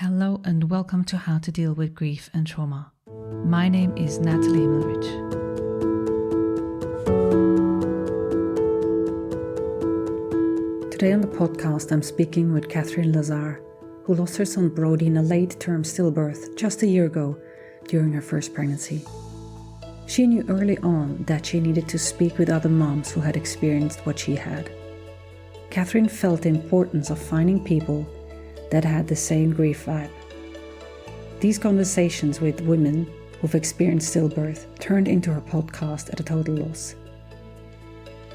Hello and welcome to How to Deal with Grief and Trauma. My name is Natalie Himmelrich. Today on the podcast I'm speaking with Katherine Lazar, who lost her son Brody in a late-term stillbirth just a year ago during her first pregnancy. She knew early on that she needed to speak with other moms who had experienced what she had. Katherine felt the importance of finding people that had the same grief vibe. These conversations with women who've experienced stillbirth turned into her podcast at a total loss.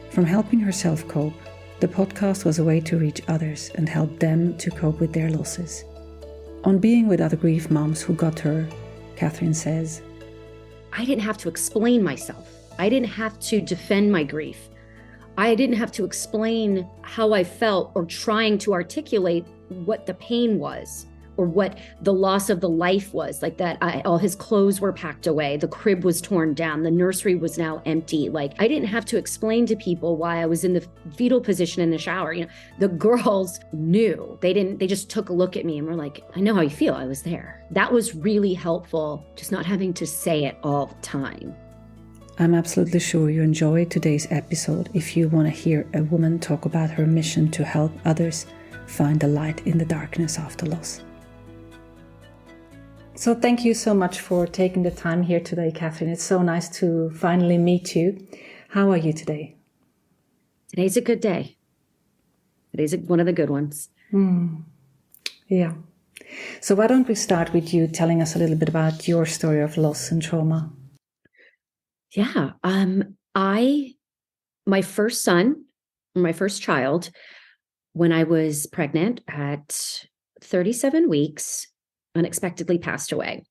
From helping herself cope, the podcast was a way to reach others and help them to cope with their losses. On being with other grief moms who got her, Katherine says, I didn't have to explain myself. I didn't have to defend my grief. I didn't have to explain how I felt or trying to articulate what the pain was or what the loss of the life was. Like that, all his clothes were packed away. The crib was torn down. The nursery was now empty. Like I didn't have to explain to people why I was in the fetal position in the shower. The girls knew. They just took a look at me and were like, I know how you feel. I was there. That was really helpful, just not having to say it all the time. I'm absolutely sure you enjoyed today's episode if you want to hear a woman talk about her mission to help others find the light in the darkness after loss. So thank you so much for taking the time here today, Katherine. It's so nice to finally meet you. How are you today? Today's a good day. Today's one of the good ones. Yeah. So why don't we start with you telling us a little bit about your story of loss and trauma? Yeah. My first son, my first child, when I was pregnant at 37 weeks, unexpectedly passed away.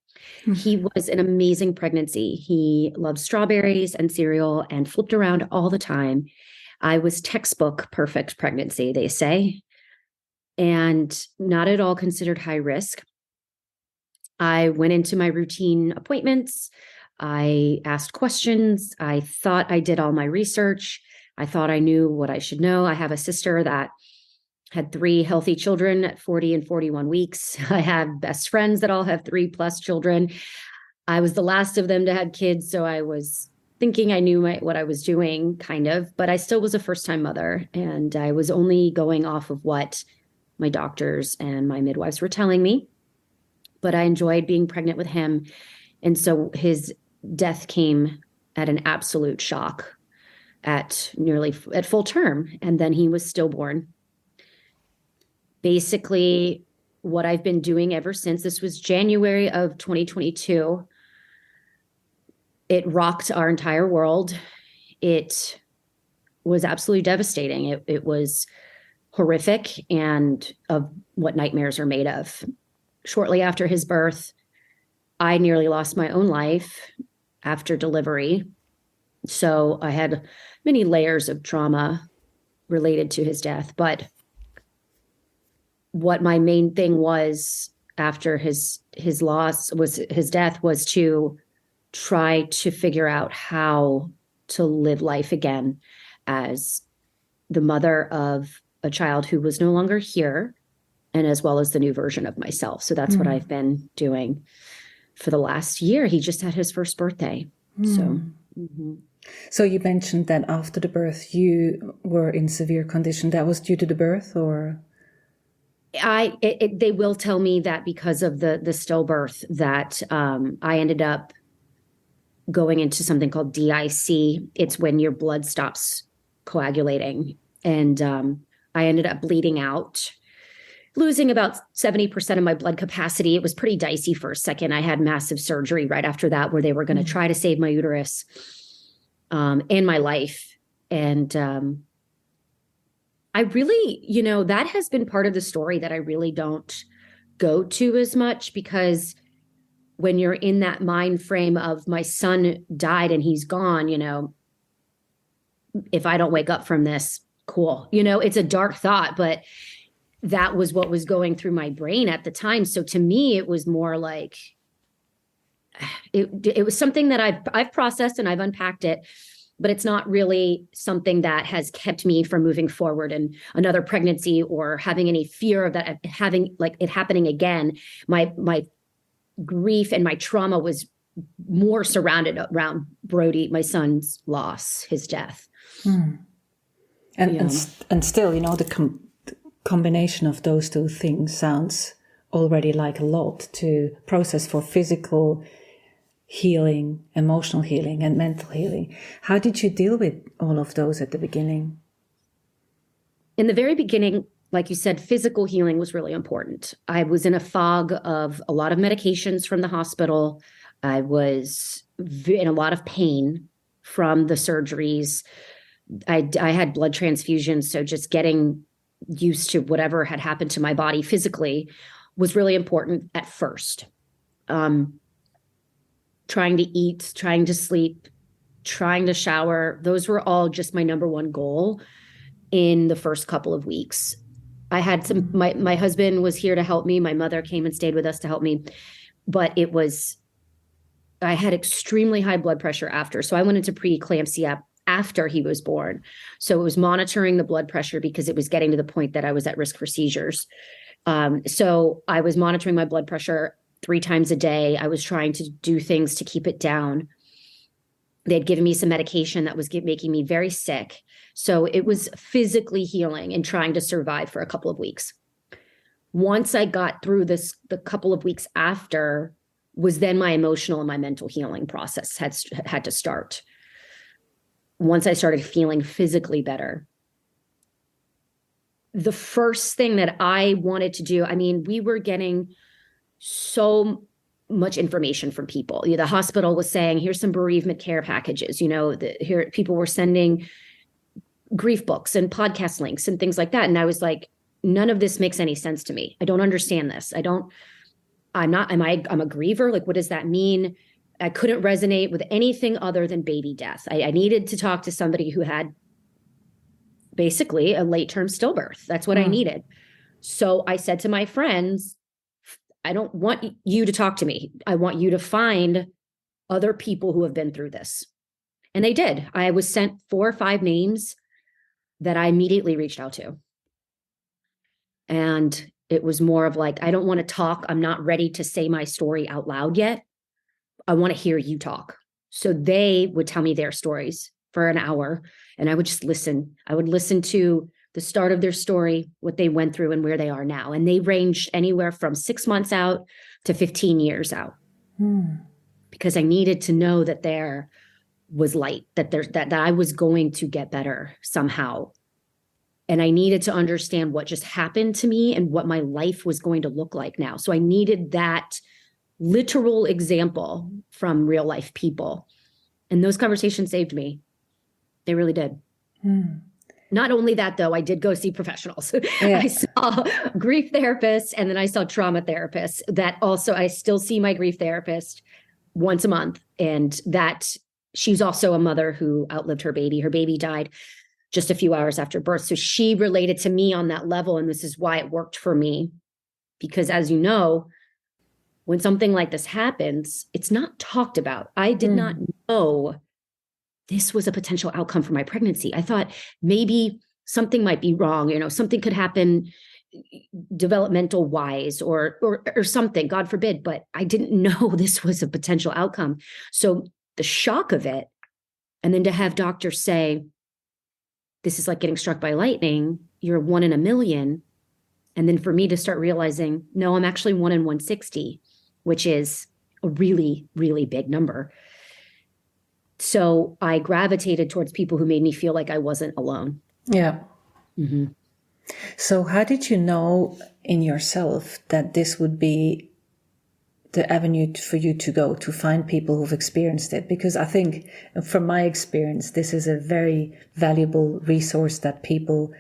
He was an amazing pregnancy. He loved strawberries and cereal and flipped around all the time. I was textbook perfect pregnancy, they say, and not at all considered high risk. I went into my routine appointments. I asked questions. I thought I did all my research. I thought I knew what I should know. I have a sister that had 3 healthy children at 40 and 41 weeks. I have best friends that all have 3+ children. I was the last of them to have kids, so I was thinking I knew what I was doing, kind of, but I still was a first-time mother, and I was only going off of what my doctors and my midwives were telling me. But I enjoyed being pregnant with him, and so his death came at an absolute shock at full term, and then he was stillborn. Basically, what I've been doing ever since, this was January of 2022. It rocked our entire world. It was absolutely devastating. It was horrific and of what nightmares are made of. Shortly after his birth, I nearly lost my own life after delivery. So I had many layers of trauma related to his death, but what my main thing was after his death was to try to figure out how to live life again as the mother of a child who was no longer here, and as well as the new version of myself. So that's what I've been doing for the last year. He just had his first birthday. So you mentioned that after the birth you were in severe condition. That was due to the birth, or? They will tell me that because of the stillbirth that I ended up going into something called DIC. It's when your blood stops coagulating. And I ended up bleeding out, losing about 70% of my blood capacity. It was pretty dicey for a second. I had massive surgery right after that where they were going to try to save my uterus and my life. And I really, that has been part of the story that I really don't go to as much, because when you're in that mind frame of my son died and he's gone, if I don't wake up from this, cool. It's a dark thought, but that was what was going through my brain at the time. So to me, it was more like, it was something that I've processed and I've unpacked it. but it's not really something that has kept me from moving forward in another pregnancy or having any fear of that, having like it happening again. My grief and my trauma was more surrounded around Brody, my son's loss, his death. And still, you know, the combination of those two things sounds already like a lot to process for physical healing, emotional healing, and mental healing. How did you deal with all of those at the beginning? In the very beginning, like you said, physical healing was really important. I was in a fog of a lot of medications from the hospital. I was in a lot of pain from the surgeries. I had blood transfusions, so just getting used to whatever had happened to my body physically was really important at first. Trying to eat, trying to sleep, trying to shower, those were all just my number one goal in the first couple of weeks. I had my husband was here to help me. My mother came and stayed with us to help me, but I had extremely high blood pressure after. So I went into preeclampsia after he was born. So it was monitoring the blood pressure because it was getting to the point that I was at risk for seizures. So I was monitoring my blood pressure 3 times a day. I was trying to do things to keep it down. They'd given me some medication that was making me very sick. So it was physically healing and trying to survive for a couple of weeks. Once I got through this, the couple of weeks after was then my emotional and my mental healing process had to start. Once I started feeling physically better, the first thing that I wanted to do, I mean, we were getting so much information from people. The hospital was saying, here's some bereavement care packages. Here people were sending grief books and podcast links and things like that. And I was like, none of this makes any sense to me. I don't understand this. I'm a griever. Like, what does that mean? I couldn't resonate with anything other than baby death. I needed to talk to somebody who had basically a late-term stillbirth. That's what I needed. So I said to my friends, I don't want you to talk to me. I want you to find other people who have been through this. And they did. I was sent 4 or 5 names that I immediately reached out to. And it was more of like, I don't want to talk. I'm not ready to say my story out loud yet. I want to hear you talk. So they would tell me their stories for an hour and I would just listen. I would listen to the start of their story, what they went through and where they are now. And they ranged anywhere from 6 months out to 15 years out. Because I needed to know that there was light, that I was going to get better somehow. And I needed to understand what just happened to me and what my life was going to look like now. So I needed that literal example from real life people. And those conversations saved me. They really did. Not only that, though, I did go see professionals. Yeah. I saw grief therapists and then I saw trauma therapists. That also, I still see my grief therapist once a month. And that she's also a mother who outlived her baby. Her baby died just a few hours after birth. So she related to me on that level. And this is why it worked for me. Because as you know, when something like this happens, it's not talked about. I did not know this was a potential outcome for my pregnancy. I thought maybe something might be wrong. Something could happen developmental wise or something, God forbid, but I didn't know this was a potential outcome. So the shock of it, and then to have doctors say, this is like getting struck by lightning, you're 1 in a million. And then for me to start realizing, no, I'm actually 1 in 160, which is a really, really big number. So I gravitated towards people who made me feel like I wasn't alone. Yeah. So how did you know in yourself that this would be the avenue for you to go to find people who've experienced it? Because I think from my experience, this is a very valuable resource that people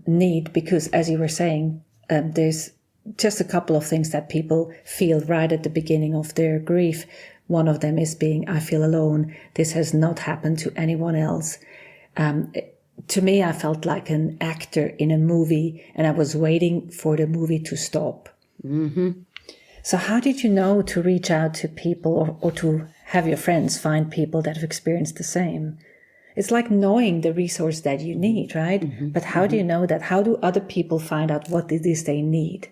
need, because as you were saying, there's just a couple of things that people feel right at the beginning of their grief. One of them is being, I feel alone. This has not happened to anyone else. To me, I felt like an actor in a movie and I was waiting for the movie to stop. So how did you know to reach out to people or to have your friends find people that have experienced the same? It's like knowing the resource that you need, right? But how do you know that? How do other people find out what it is they need?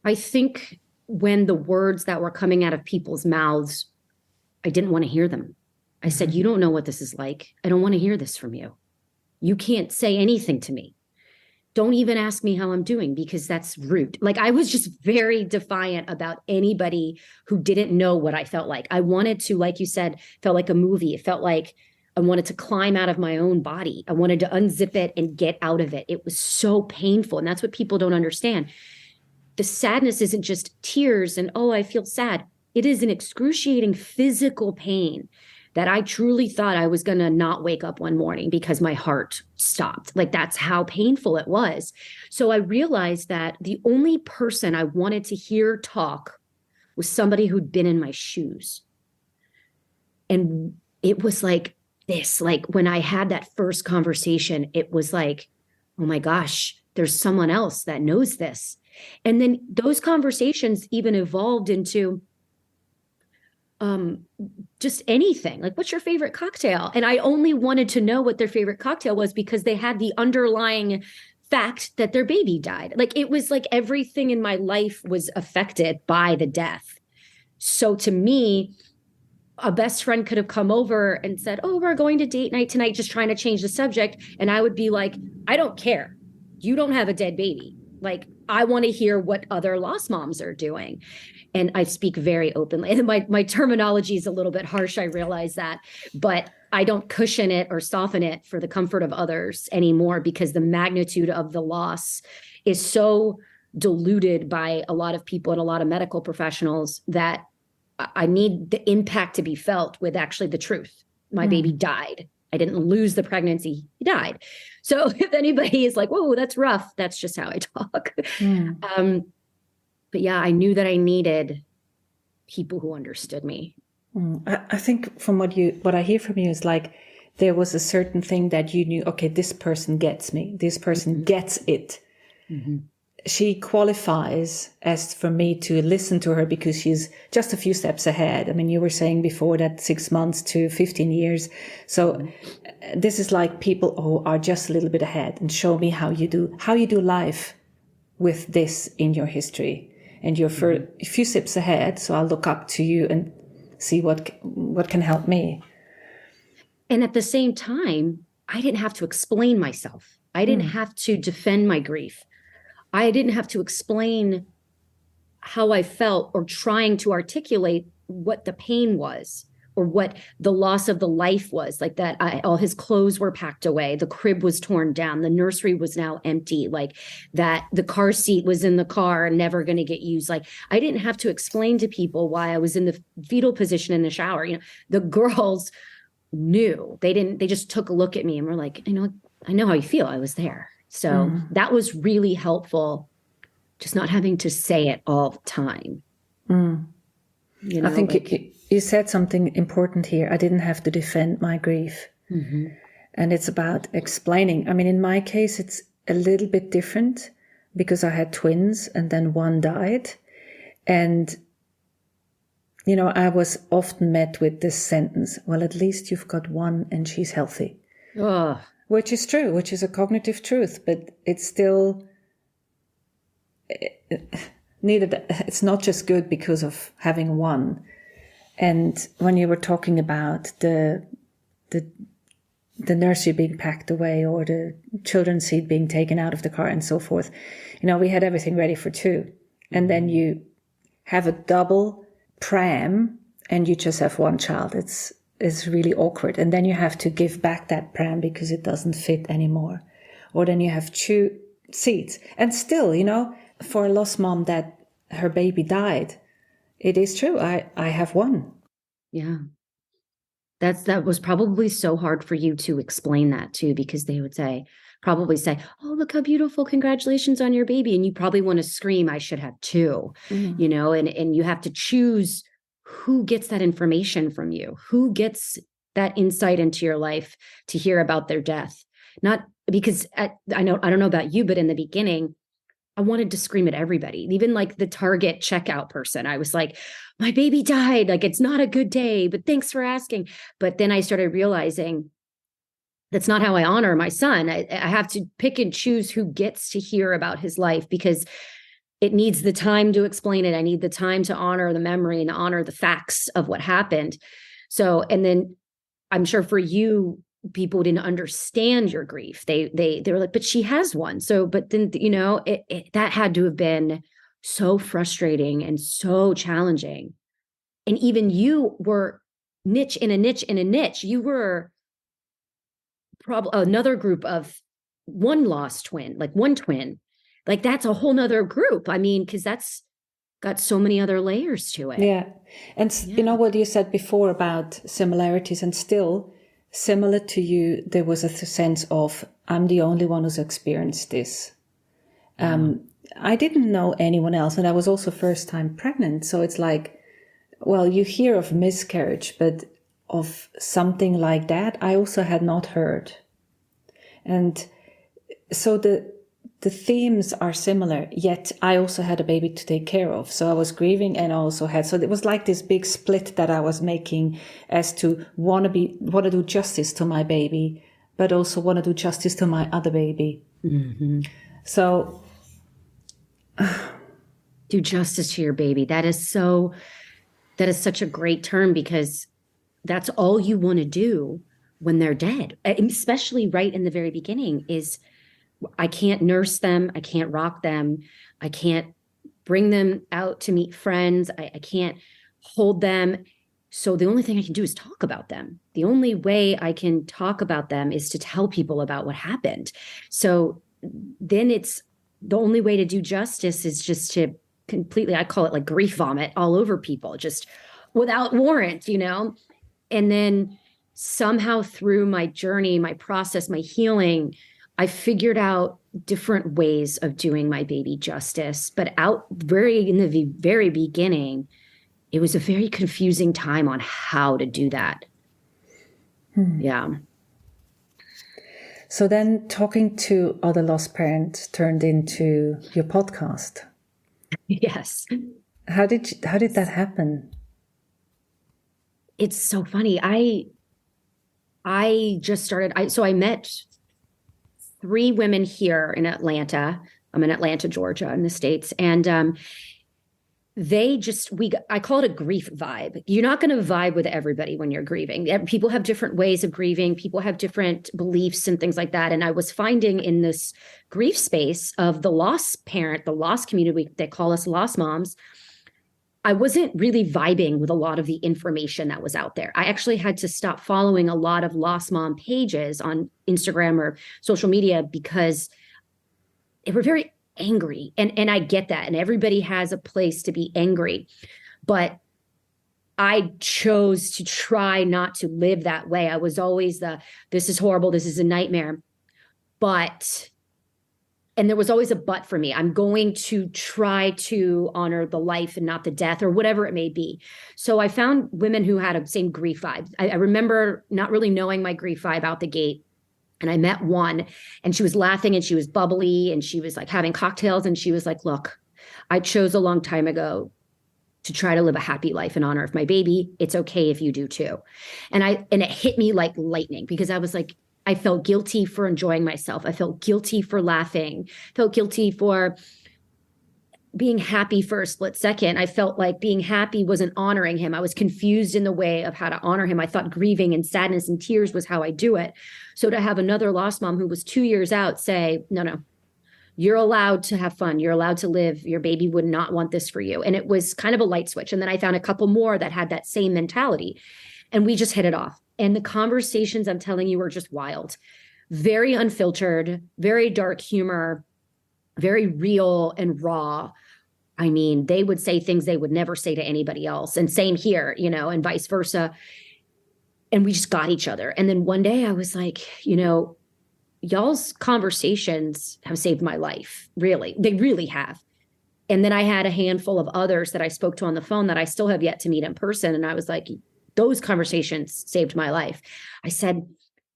I think when the words that were coming out of people's mouths, I didn't want to hear them. I said, you don't know what this is like. I don't want to hear this from you. You can't say anything to me. Don't even ask me how I'm doing, because that's rude. Like, I was just very defiant about anybody who didn't know what I felt like. I wanted to, like you said, felt like a movie. It felt like I wanted to climb out of my own body. I wanted to unzip it and get out of it. It was so painful. And that's what people don't understand. The sadness isn't just tears and, oh, I feel sad. It is an excruciating physical pain that I truly thought I was going to not wake up one morning because my heart stopped. Like, that's how painful it was. So I realized that the only person I wanted to hear talk was somebody who'd been in my shoes. And it was like this, like when I had that first conversation, it was like, oh my gosh, there's someone else that knows this. And then those conversations even evolved into just anything, like, what's your favorite cocktail? And I only wanted to know what their favorite cocktail was because they had the underlying fact that their baby died. Like, it was like everything in my life was affected by the death. So to me, a best friend could have come over and said, oh, we're going to date night tonight, just trying to change the subject. And I would be like, I don't care. You don't have a dead baby. Like, I want to hear what other lost moms are doing. And I speak very openly. And my terminology is a little bit harsh, I realize that, but I don't cushion it or soften it for the comfort of others anymore, because the magnitude of the loss is so diluted by a lot of people and a lot of medical professionals that I need the impact to be felt with actually the truth. My baby died. I didn't lose the pregnancy. He died. So if anybody is like, whoa, that's rough, that's just how I talk. But yeah, I knew that I needed people who understood me. I think from what I hear from you is like, there was a certain thing that you knew, okay, this person gets me. This person gets it. She qualifies as for me to listen to her because she's just a few steps ahead. I mean, you were saying before that 6 months to 15 years. So this is like people who are just a little bit ahead and show me how you do life with this in your history. And you're for a few steps ahead. So I'll look up to you and see what can help me. And at the same time, I didn't have to explain myself. I didn't have to defend my grief. I didn't have to explain how I felt or trying to articulate what the pain was or what the loss of the life was. Like that, all his clothes were packed away. The crib was torn down. The nursery was now empty. Like that, the car seat was in the car and never going to get used. Like, I didn't have to explain to people why I was in the fetal position in the shower. You know, the girls knew. They just took a look at me and were like, I know how you feel. I was there. So that was really helpful, just not having to say it all the time. I think you said something important here. I didn't have to defend my grief. And it's about explaining. I mean, in my case, it's a little bit different because I had twins and then one died. And, I was often met with this sentence, well, at least you've got one and she's healthy. Ugh. Which is true, which is a cognitive truth, but it's still needed. It's not just good because of having one. And when you were talking about the nursery being packed away or the children's seat being taken out of the car and so forth, we had everything ready for two. And then you have a double pram and you just have one child. It's really awkward. And then you have to give back that pram because it doesn't fit anymore. Or then you have two seats. And still, for a lost mom that her baby died, it is true. I have one. Yeah. That was probably so hard for you to explain that too, because they would probably say, oh, look how beautiful. Congratulations on your baby. And you probably want to scream, I should have two, and you have to choose who gets that information from you, who gets that insight into your life to hear about their death. Not because I don't know about you, but in the beginning, I wanted to scream at everybody, even like the Target checkout person. I was like, my baby died. Like, it's not a good day, but thanks for asking. But then I started realizing that's not how I honor my son. I have to pick and choose who gets to hear about his life, because it needs the time to explain it. I need the time to honor the memory and honor the facts of what happened. So, and then I'm sure for you, people didn't understand your grief. They were like, but she has one. So, but then, that had to have been so frustrating and so challenging. And even you were niche in a niche in a niche. You were probably another group of one lost twin, like one twin. Like, that's a whole nother group. I mean, because that's got so many other layers to it. Yeah. And you know what you said before about similarities, and still similar to you, there was a sense of, I'm the only one who's experienced this. I didn't know anyone else. And I was also first time pregnant. So it's like, well, you hear of miscarriage, but of something like that, I also had not heard. And so the themes are similar, yet I also had a baby to take care of. So I was grieving and I also had, so it was like this big split that I was making as to want to do justice to my baby, but also want to do justice to my other baby. Mm-hmm. So do justice to your baby. That is such a great term, because that's all you want to do when they're dead, especially right in the very beginning. Is I can't nurse them. I can't rock them. I can't bring them out to meet friends. I can't hold them. So the only thing I can do is talk about them. The only way I can talk about them is to tell people about what happened. So then it's the only way to do justice is just to completely, I call it like grief vomit all over people, just without warrant, And then somehow through my journey, my process, my healing, I figured out different ways of doing my baby justice. But in the very beginning, it was a very confusing time on how to do that. Yeah. So then talking to other lost parents turned into your podcast. Yes. How did that happen? It's so funny. I just started, I met 3 women here in Atlanta. I'm in Atlanta, Georgia, in the States. And I call it a grief vibe. You're not going to vibe with everybody when you're grieving. People have different ways of grieving. People have different beliefs and things like that. And I was finding in this grief space of the lost parent, the lost community, they call us lost moms, I wasn't really vibing with a lot of the information that was out there. I actually had to stop following a lot of lost mom pages on Instagram or social media because they were very angry. And I get that. And everybody has a place to be angry. But I chose to try not to live that way. I was always this is horrible. This is a nightmare. And there was always a but for me. I'm going to try to honor the life and not the death or whatever it may be. So I found women who had a same grief vibe. I remember not really knowing my grief vibe out the gate. And I met one and she was laughing and she was bubbly and she was like having cocktails. And she was like, look, I chose a long time ago to try to live a happy life in honor of my baby. It's okay if you do too. And it hit me like lightning because I was like, I felt guilty for enjoying myself. I felt guilty for laughing, felt guilty for being happy for a split second. I felt like being happy wasn't honoring him. I was confused in the way of how to honor him. I thought grieving and sadness and tears was how I do it. So to have another lost mom who was 2 years out say, no, you're allowed to have fun. You're allowed to live. Your baby would not want this for you. And it was kind of a light switch. And then I found a couple more that had that same mentality and we just hit it off. And the conversations, I'm telling you, were just wild, very unfiltered, very dark humor, very real and raw. I mean, they would say things they would never say to anybody else. And same here, and vice versa. And we just got each other. And then one day I was like, y'all's conversations have saved my life. Really. They really have. And then I had a handful of others that I spoke to on the phone that I still have yet to meet in person. And I was like, those conversations saved my life. I said,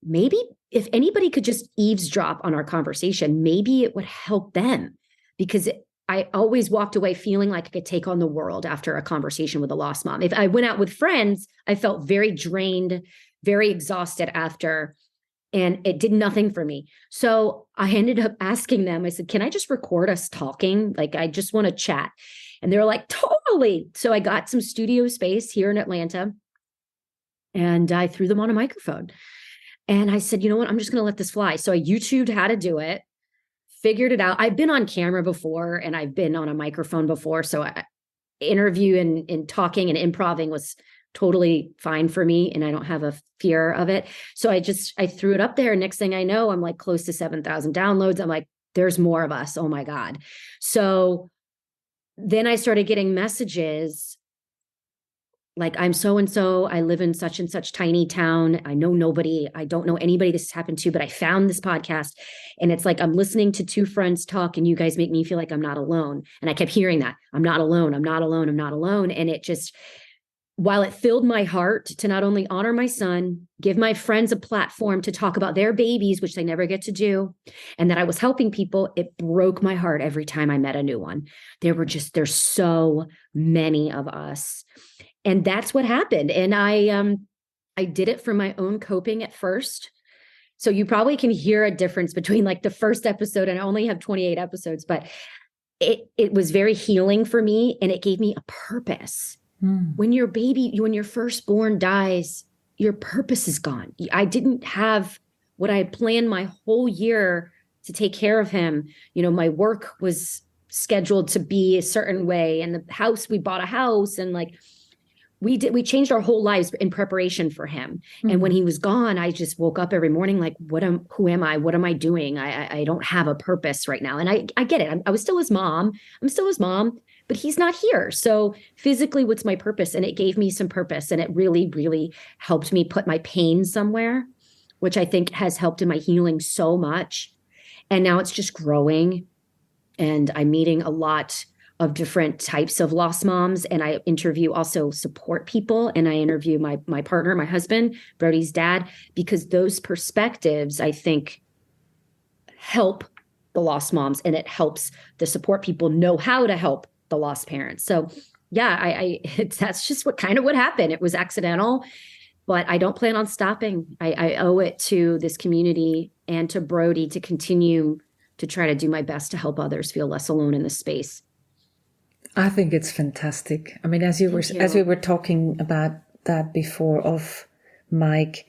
maybe if anybody could just eavesdrop on our conversation, maybe it would help them. because I always walked away feeling like I could take on the world after a conversation with a lost mom. If I went out with friends, I felt very drained, very exhausted after, and it did nothing for me. So I ended up asking them, I said, can I just record us talking? Like, I just want to chat. And they were like, totally. So I got some studio space here in Atlanta and I threw them on a microphone. And I said, you know what? I'm just going to let this fly. So I YouTubed how to do it, figured it out. I've been on camera before and I've been on a microphone before. So interview and talking and improving was totally fine for me. And I don't have a fear of it. So I threw it up there. Next thing I know, I'm like close to 7,000 downloads. I'm like, there's more of us. Oh my God. So then I started getting messages like, I'm so-and-so, I live in such and such tiny town. I know nobody. I don't know anybody this has happened to, but I found this podcast. And it's like, I'm listening to two friends talk and you guys make me feel like I'm not alone. And I kept hearing that. I'm not alone. I'm not alone. I'm not alone. And it just, while it filled my heart to not only honor my son, give my friends a platform to talk about their babies, which they never get to do, and that I was helping people, it broke my heart every time I met a new one. There's so many of us. And that's what happened. And I did it for my own coping at first. So you probably can hear a difference between like the first episode, and I only have 28 episodes, but it was very healing for me. And it gave me a purpose. When your firstborn dies, your purpose is gone. I didn't have what I had planned my whole year to take care of him. You know, my work was scheduled to be a certain way, and we bought a house, and like, we changed our whole lives in preparation for him. And when he was gone, I just woke up every morning like, who am I? What am I doing? I don't have a purpose right now. And I get it. I was still his mom. I'm still his mom, but he's not here. So physically, what's my purpose? And it gave me some purpose. And it really, really helped me put my pain somewhere, which I think has helped in my healing so much. And now it's just growing. And I'm meeting a lot of different types of lost moms. And I interview also support people. And I interview my partner, my husband, Brody's dad, because those perspectives, I think, help the lost moms, and it helps the support people know how to help the lost parents. So yeah, that's just what happened. It was accidental, but I don't plan on stopping. I owe it to this community and to Brody to continue to try to do my best to help others feel less alone in this space. I think it's fantastic. I mean, as we were talking about that before of Mike,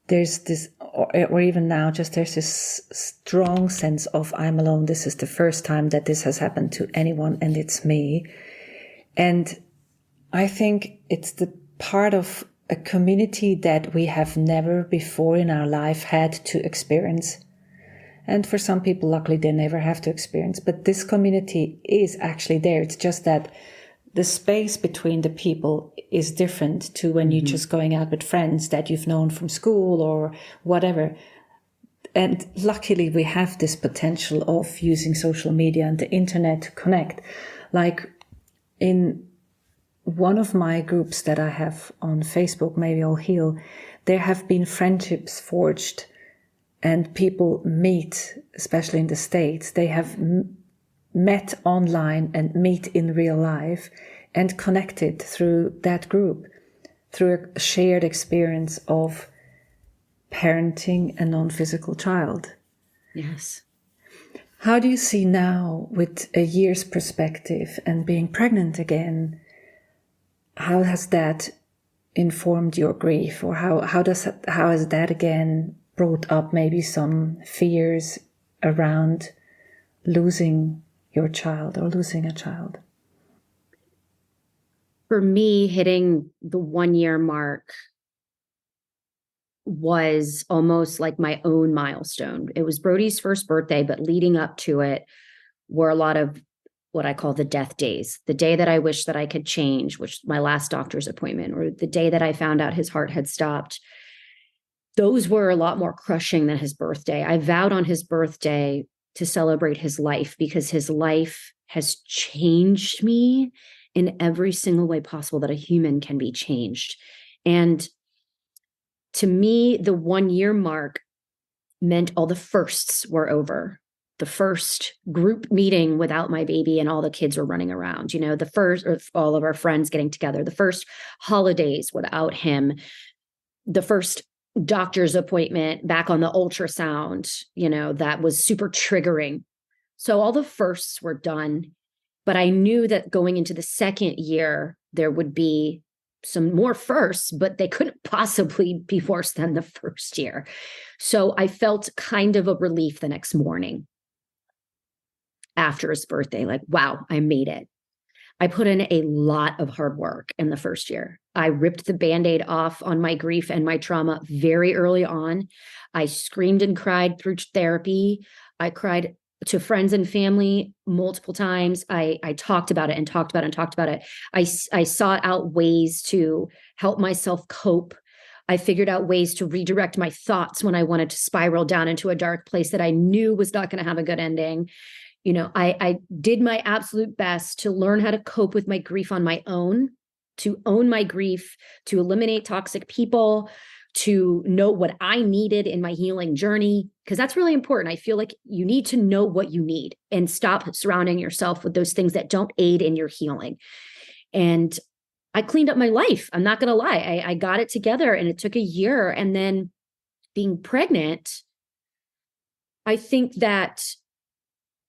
there's this, or even now, there's this strong sense of I'm alone. This is the first time that this has happened to anyone, and it's me. And I think it's the part of a community that we have never before in our life had to experience. And for some people, luckily, they never have to experience. But this community is actually there. It's just that the space between the people is different to when you're just going out with friends that you've known from school or whatever. And luckily, we have this potential of using social media and the internet to connect. Like in one of my groups that I have on Facebook, Maybe I'll Heal, there have been friendships forged. And people meet, especially in the States, they have met online and meet in real life and connected through that group, through a shared experience of parenting a non-physical child. Yes. How do you see now, with a year's perspective and being pregnant again, how has that informed your grief, or how has that again brought up maybe some fears around losing your child or losing a child? For me, hitting the 1 year mark was almost like my own milestone. It was Brody's first birthday, but leading up to it were a lot of what I call the death days. The day that I wish that I could change, which my last doctor's appointment, or the day that I found out his heart had stopped. Those were a lot more crushing than his birthday. I vowed on his birthday to celebrate his life, because his life has changed me in every single way possible that a human can be changed. And to me, the 1 year mark meant all the firsts were over. the first group meeting without my baby and all the kids were running around, the first, or all of our friends getting together, the first holidays without him, the first doctor's appointment back on the ultrasound, that was super triggering. So all the firsts were done, but I knew that going into the second year, there would be some more firsts, but they couldn't possibly be worse than the first year. So I felt kind of a relief the next morning after his birthday, like, wow, I made it. I put in a lot of hard work in the first year. I ripped the Band-Aid off on my grief and my trauma very early on. I screamed and cried through therapy. I cried to friends and family multiple times. I talked about it and talked about it and talked about it. I sought out ways to help myself cope. I figured out ways to redirect my thoughts when I wanted to spiral down into a dark place that I knew was not going to have a good ending. I did my absolute best to learn how to cope with my grief on my own, to own my grief, to eliminate toxic people, to know what I needed in my healing journey, because that's really important. I feel like you need to know what you need and stop surrounding yourself with those things that don't aid in your healing. And I cleaned up my life. I'm not going to lie. I got it together, and it took a year. And then being pregnant, I think that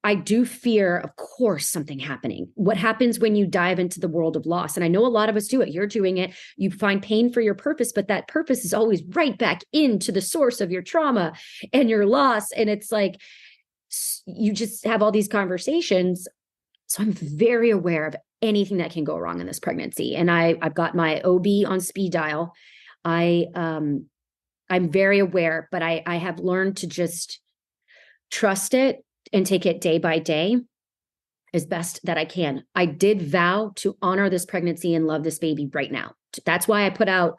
I do fear, of course, something happening. What happens when you dive into the world of loss? And I know a lot of us do it. You're doing it. You find pain for your purpose, but that purpose is always right back into the source of your trauma and your loss. And it's like, you just have all these conversations. So I'm very aware of anything that can go wrong in this pregnancy. And I've got my OB on speed dial. I'm very aware, but I have learned to just trust it and take it day by day as best that I can. I did vow to honor this pregnancy and love this baby right now. That's why I put out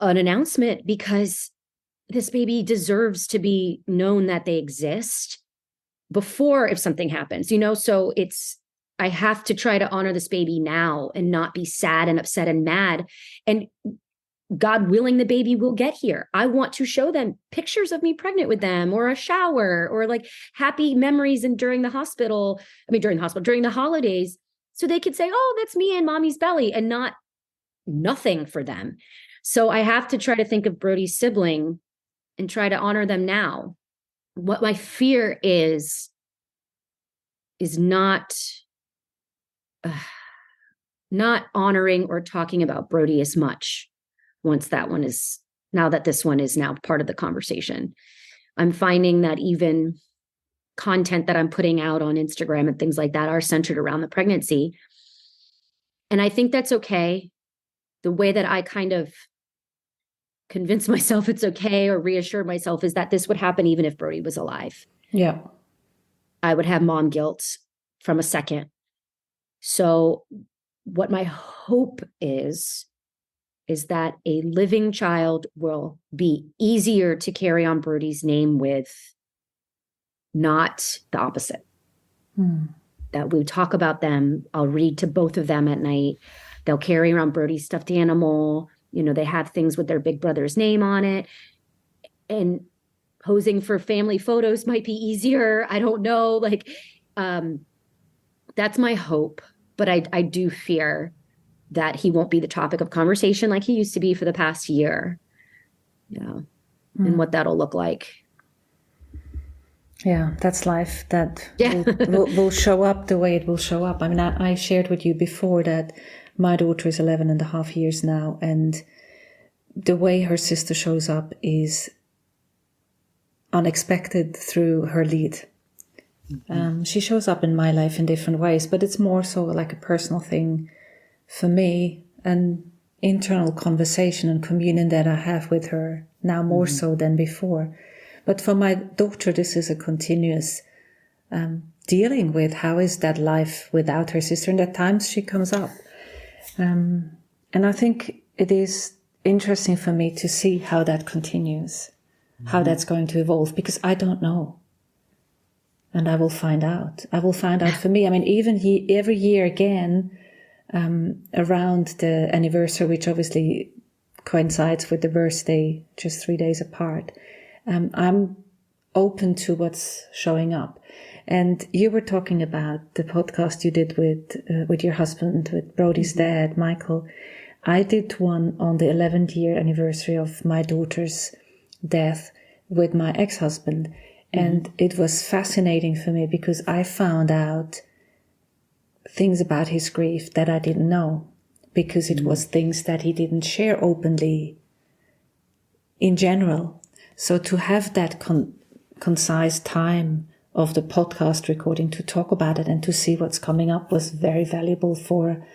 an announcement, because this baby deserves to be known that they exist before if something happens, so I have to try to honor this baby now and not be sad and upset and mad. And God willing, the baby will get here. I want to show them pictures of me pregnant with them, or a shower, or like happy memories and during the holidays, so they could say, oh, that's me in mommy's belly, and not nothing for them. So I have to try to think of Brody's sibling and try to honor them now. What my fear is not honoring or talking about Brody as much. Now that this one is now part of the conversation, I'm finding that even content that I'm putting out on Instagram and things like that are centered around the pregnancy. And I think that's okay. The way that I kind of convince myself it's okay, or reassure myself, is that this would happen even if Brody was alive. Yeah. I would have mom guilt from a second. So what my hope is that a living child will be easier to carry on Brody's name with, not the opposite. That we talk about them. I'll read to both of them at night. They'll carry around Brody's stuffed animal. They have things with their big brother's name on it. And posing for family photos might be easier. I don't know. That's my hope. But I do fear that he won't be the topic of conversation like he used to be for the past year. And what that'll look like. Yeah, that's life. That will show up the way it will show up. I mean, I shared with you before that my daughter is 11 and a half years now, and the way her sister shows up is unexpected through her lead. She shows up in my life in different ways, but it's more so like a personal thing for me, an internal conversation and communion that I have with her now more so than before. But for my daughter, this is a continuous dealing with how is that life without her sister, and at times she comes up. And I think it is interesting for me to see how that continues, how that's going to evolve, because I don't know. And I will find out. I will find out for me. I mean, even every year again, around the anniversary, which obviously coincides with the birthday, just 3 days apart, I'm open to what's showing up. And you were talking about the podcast you did with your husband, with Brody's dad, Michael. I did one on the 11th year anniversary of my daughter's death with my ex-husband. And it was fascinating for me because I found out things about his grief that I didn't know, because it was things that he didn't share openly in general. So to have that concise time of the podcast recording to talk about it and to see what's coming up was very valuable for,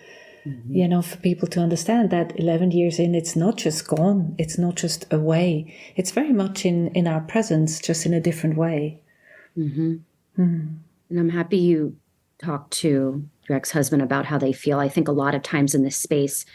for people to understand that 11 years in, it's not just gone. It's not just away. It's very much in our presence, just in a different way. And I'm happy you talked to your ex-husband about how they feel. I think a lot of times in this space,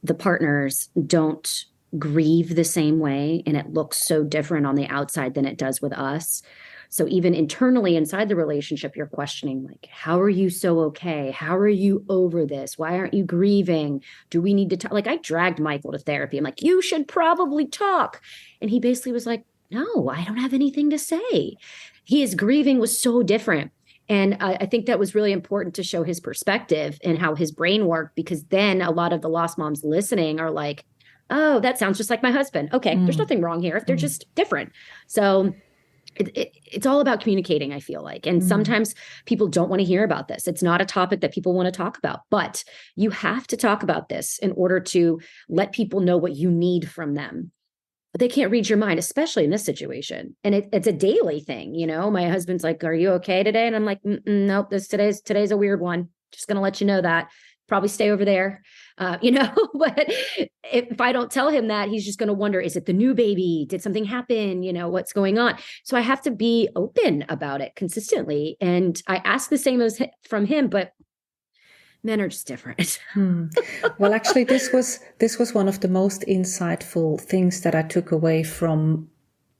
the partners don't grieve the same way, and it looks so different on the outside than it does with us. So even internally inside the relationship, you're questioning, like, how are you so okay? How are you over this? Why aren't you grieving? Do we need to talk? Like, I dragged Michael to therapy. I'm like, you should probably talk. And he basically was like, no, I don't have anything to say. His grieving was so different. And I think that was really important to show his perspective and how his brain worked, because then a lot of the lost moms listening are like, oh, that sounds just like my husband. Okay, there's nothing wrong here if they're just different. So it's all about communicating, I feel like. And sometimes people don't want to hear about this. It's not a topic that people want to talk about, but you have to talk about this in order to let people know what you need from them. But they can't read your mind, especially in this situation. And it's a daily thing. My husband's like, are you okay today? And I'm like, nope, today's a weird one. Just going to let you know that. Probably stay over there. But if I don't tell him that, he's just going to wonder, is it the new baby? Did something happen? What's going on? So I have to be open about it consistently. And I ask the same as from him, but men are just different. Well, actually, this was one of the most insightful things that I took away from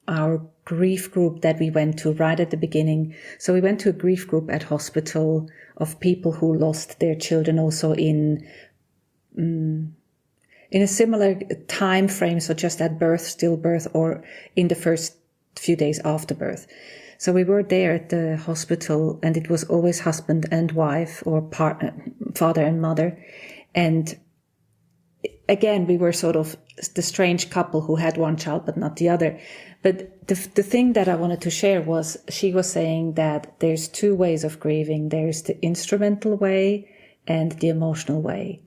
our grief group that we went to right at the beginning. So we went to a grief group at hospital of people who lost their children also in a similar time frame. So just at birth, stillbirth, or in the first few days after birth. So we were there at the hospital, and it was always husband and wife, or partner, father and mother. And again, we were sort of the strange couple who had one child but not the other. But the thing that I wanted to share was, she was saying that there's two ways of grieving. There's the instrumental way and the emotional way.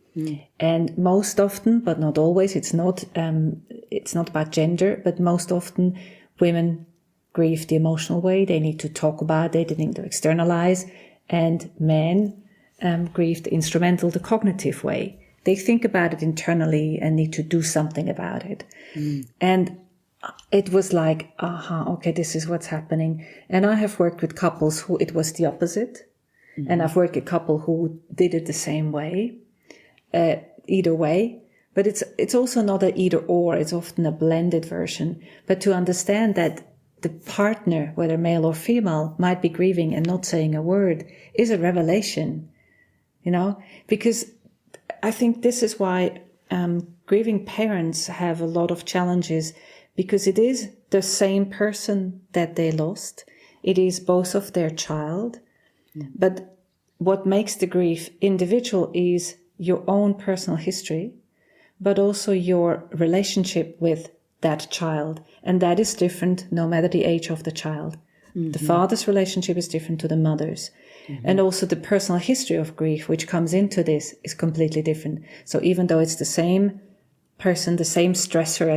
And most often, but not always, it's not about gender, but most often women grieve the emotional way. They need to talk about it, they need to externalize. And men grieve the instrumental, the cognitive way. They think about it internally and need to do something about it. And it was like, okay, this is what's happening. And I have worked with couples who it was the opposite. And I've worked with a couple who did it the same way, either way. But it's also not an either or, it's often a blended version. But to understand that the partner, whether male or female, might be grieving and not saying a word is a revelation, because I think this is why grieving parents have a lot of challenges, because it is the same person that they lost. It is both of their child. But what makes the grief individual is your own personal history, but also your relationship with that child. And that is different no matter the age of the child. The father's relationship is different to the mother's. And also the personal history of grief, which comes into this, is completely different. So even though it's the same person, the same stressor,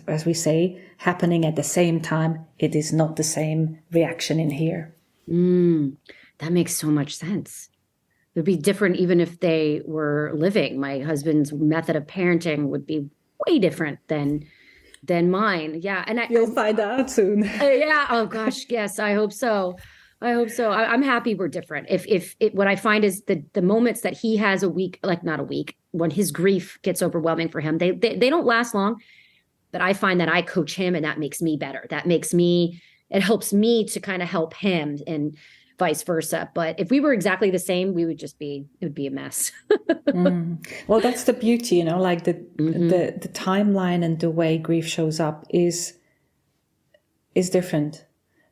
as we say, happening at the same time, it is not the same reaction in here. That makes so much sense. It would be different even if they were living. My husband's method of parenting would be way different than mine. Yeah. And you'll find out soon. Yeah. Oh gosh. Yes. I hope so. I'm happy we're different. If what I find is the moments that he has not a week, when his grief gets overwhelming for him, they don't last long, but I find that I coach him and that makes me better. It helps me to kind of help him, and vice versa. But if we were exactly the same, it would be a mess. Well, that's the beauty, like the timeline and the way grief shows up is different.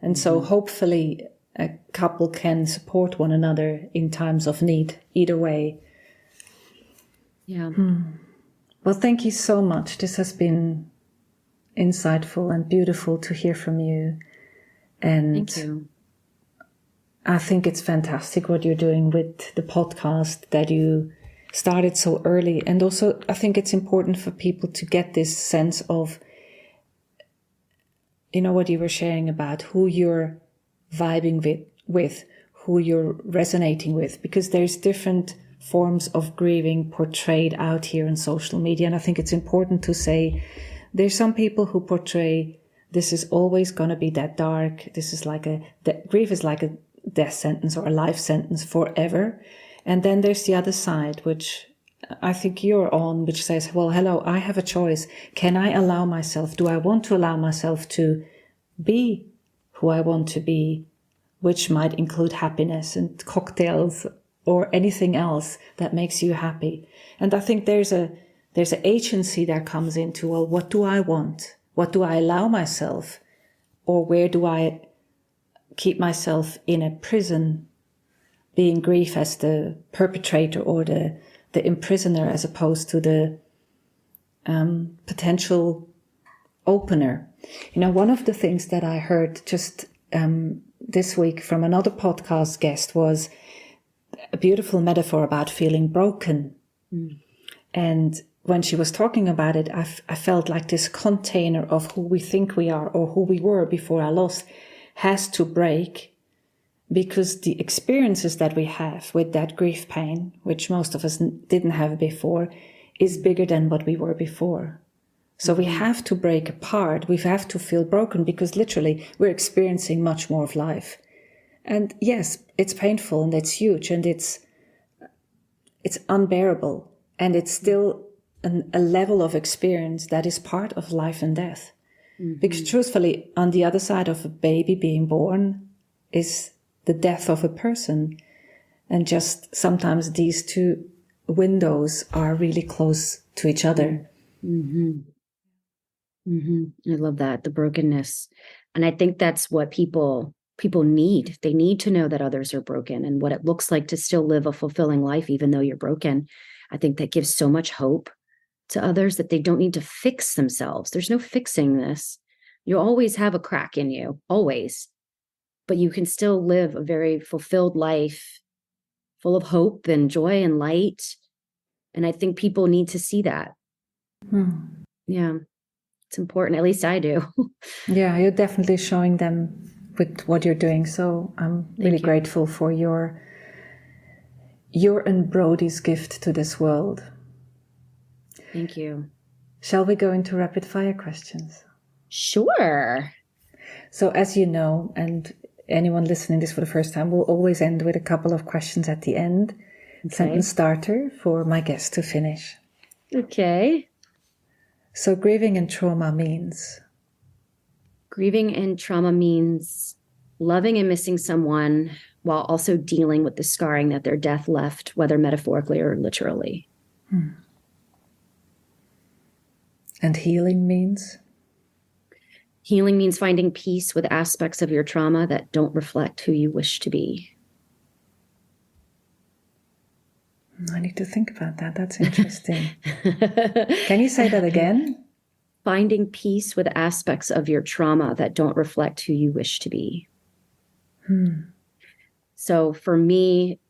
And so hopefully a couple can support one another in times of need, either way. Yeah. Well, thank you so much. This has been insightful and beautiful to hear from you. And Thank you. I think it's fantastic what you're doing with the podcast, that you started so early. And also, I think it's important for people to get this sense of, you know, what you were sharing about who you're vibing with, who you're resonating with, because there's different forms of grieving portrayed out here in social media. And I think it's important to say there's some people who portray this is always going to be that dark. This is like grief is like a death sentence or a life sentence forever. And then there's the other side, which I think you're on, which says, well, hello, I have a choice. Can I allow myself? Do I want to allow myself to be who I want to be, which might include happiness and cocktails or anything else that makes you happy? And I think there's an agency that comes into, well, what do I want? What do I allow myself? Or where do I keep myself in a prison, being grief as the perpetrator or the imprisoner, as opposed to the potential opener? You know, one of the things that I heard just this week from another podcast guest was a beautiful metaphor about feeling broken. And when she was talking about it, I felt like this container of who we think we are or who we were before our loss has to break, because the experiences that we have with that grief pain, which most of us didn't have before, is bigger than what we were before. So we have to break apart. We have to feel broken, because literally we're experiencing much more of life. And yes, it's painful and it's huge and it's unbearable. And it's still a level of experience that is part of life and death. Because truthfully, on the other side of a baby being born is the death of a person. And just sometimes these two windows are really close to each other. I love that, the brokenness. And I think that's what people need. They need to know that others are broken and what it looks like to still live a fulfilling life, even though you're broken. I think that gives so much hope to others that they don't need to fix themselves. There's no fixing this. You always have a crack in you, always. But you can still live a very fulfilled life, full of hope and joy and light. And I think people need to see that. Yeah, it's important. At least I do. Yeah, you're definitely showing them with what you're doing. So I'm really grateful for your and Brody's gift to this world. Thank you. Shall we go into rapid fire questions? Sure. So as you know, and anyone listening this for the first time, we'll always end with a couple of questions at the end. Okay. Sentence starter for my guest to finish. Okay. So grieving and trauma means? Grieving and trauma means loving and missing someone while also dealing with the scarring that their death left, whether metaphorically or literally. And healing means? Healing means finding peace with aspects of your trauma that don't reflect who you wish to be. I need to think about that. That's interesting. Can you say that again? Finding peace with aspects of your trauma that don't reflect who you wish to be. So for me,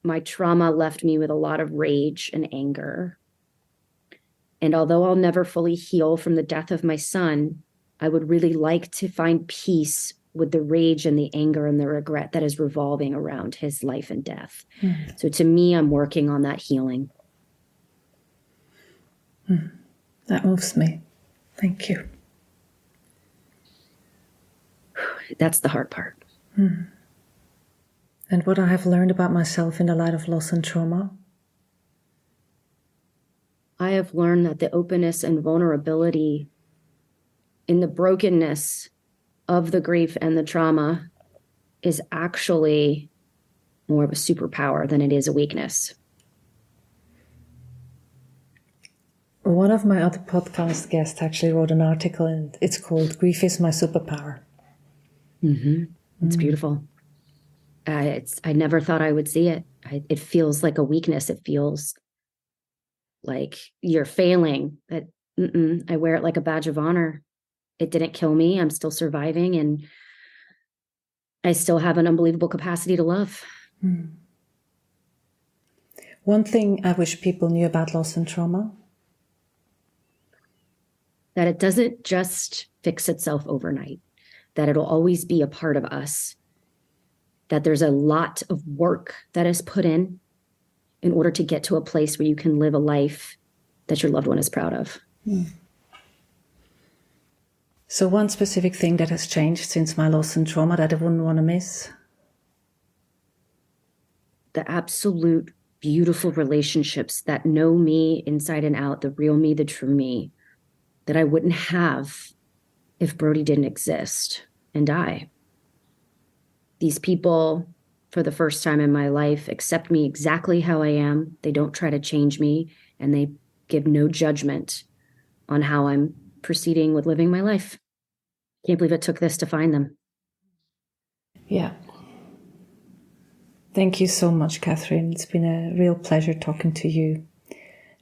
my trauma left me with a lot of rage and anger. And although I'll never fully heal from the death of my son, I would really like to find peace with the rage and the anger and the regret that is revolving around his life and death. So to me, I'm working on that healing. That moves me. Thank you. That's the hard part. And what I have learned about myself in the light of loss and trauma? I have learned that the openness and vulnerability in the brokenness of the grief and the trauma is actually more of a superpower than it is a weakness. One of my other podcast guests actually wrote an article, and it's called Grief is My Superpower. It's beautiful. I never thought I would see it. It feels like a weakness. It feels like you're failing. But I wear it like a badge of honor. It didn't kill me. I'm still surviving, and I still have an unbelievable capacity to love. One thing I wish people knew about loss and trauma? That it doesn't just fix itself overnight, that it'll always be a part of us, that there's a lot of work that is put in order to get to a place where you can live a life that your loved one is proud of. So one specific thing that has changed since my loss and trauma that I wouldn't want to miss? The absolute beautiful relationships that know me inside and out, the real me, the true me, that I wouldn't have if Brody didn't exist and die. These people, for the first time in my life, accept me exactly how I am. They don't try to change me, and they give no judgment on how I'm proceeding with living my life. Can't believe it took this to find them. Yeah. Thank you so much, Katherine. It's been a real pleasure talking to you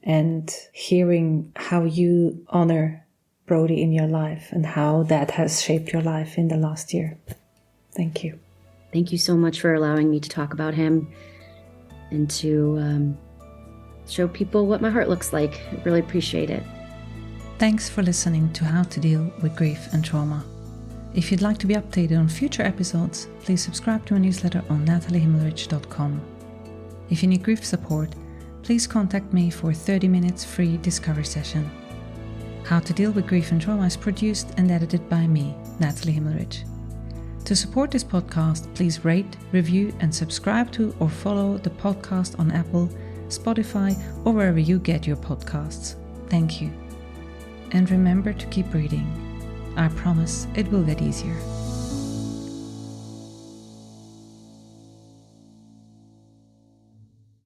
and hearing how you honor Brody in your life and how that has shaped your life in the last year. Thank you. Thank you so much for allowing me to talk about him and to show people what my heart looks like. I really appreciate it. Thanks for listening to How to Deal with Grief and Trauma. If you'd like to be updated on future episodes, please subscribe to my newsletter on nataliehimmelrich.com. If you need grief support, please contact me for a 30 minutes free discovery session. How to Deal with Grief and Trauma is produced and edited by me, Natalie Himmelrich. To support this podcast, please rate, review, and subscribe to or follow the podcast on Apple, Spotify, or wherever you get your podcasts. Thank you. And remember to keep breathing. I promise it will get easier.